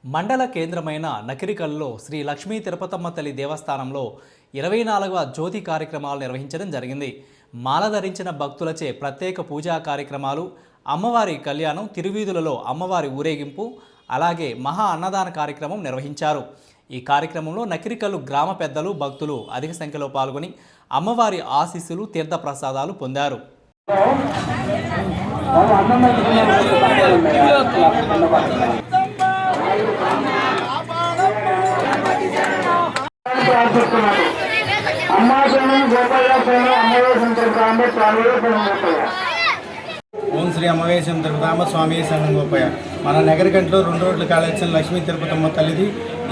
మండల కేంద్రమైన నకిరికల్లో శ్రీ లక్ష్మీ తిరుపతమ్మ తల్లి దేవస్థానంలో 24వ జ్యోతి కార్యక్రమాలు నిర్వహించడం జరిగింది. మాల ధరించిన భక్తులచే ప్రత్యేక పూజా కార్యక్రమాలు, అమ్మవారి కళ్యాణం, తిరువీధులలో అమ్మవారి ఊరేగింపు, అలాగే మహా అన్నదాన కార్యక్రమం నిర్వహించారు. ఈ కార్యక్రమంలో నకిరికల్లు గ్రామ పెద్దలు, భక్తులు అధిక సంఖ్యలో పాల్గొని అమ్మవారి ఆశీస్సులు, తీర్థ ప్రసాదాలు పొందారు. ఓం శ్రీ అమ్మవేశం తిరుపతమ్మ స్వామి శరణగోపయ్య. మన నగరికంట్లో 2 రోడ్ల కాలేజీ లక్ష్మీ తిరుపతమ్మ తల్లిది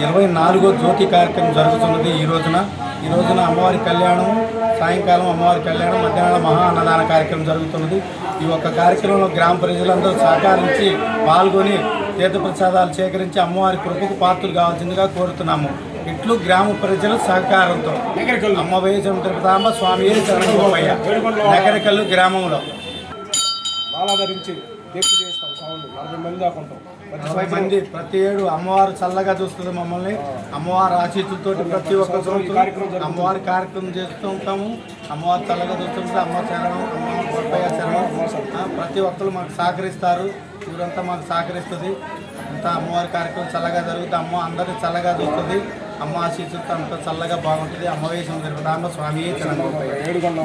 24వ జ్యోతి కార్యక్రమం జరుగుతున్నది. ఈ రోజున అమ్మవారి కళ్యాణం, సాయంకాలం అమ్మవారి కళ్యాణం, మధ్యాహ్నం మహా అన్నదాన కార్యక్రమం జరుగుతున్నది. ఈ ఒక్క కార్యక్రమంలో గ్రామ ప్రజలందరూ సహకరించి పాల్గొని తీర్థప్రసాదాలు సేకరించి అమ్మవారి కృపకు పాత్రలు కావాల్సిందిగా కోరుతున్నాము. ఇట్లు గ్రామ ప్రజల సహకారంతో అమ్మవేశం తిరుపతమ్మ స్వామి శరణగోపయ్య నగరికల్లు గ్రామంలో ధరించి దీక్ష చేస్తాం. సౌండ్ 40 మంది దాకా ఉంటాం. 40 మంది ప్రతి ఏడు అమ్మవారు చల్లగా చూస్తుంది మమ్మల్ని. అమ్మవారి ఆశీస్సులతో ప్రతి ఒక్క సంవత్సరం అమ్మవారి కార్యక్రమం చేస్తూ ఉంటాము. అమ్మవారు చల్లగా చూస్తుంటే అమ్మ శరణం, అమ్మ గొప్పయ్య శరణం. ప్రతి ఒక్కరు మాకు సహకరిస్తారు, ఊరంతా మాకు సహకరిస్తుంది. అంతా అమ్మవారి కార్యక్రమం చల్లగా జరుగుతుంది. అమ్మ అందరినీ చల్లగా చూస్తుంది. అమ్మ ఆశీస్సులతో అంతా చల్లగా బాగుంటుంది. అమ్మవేశం తిరుపతమ్మ స్వామి శరణగోపయ్య.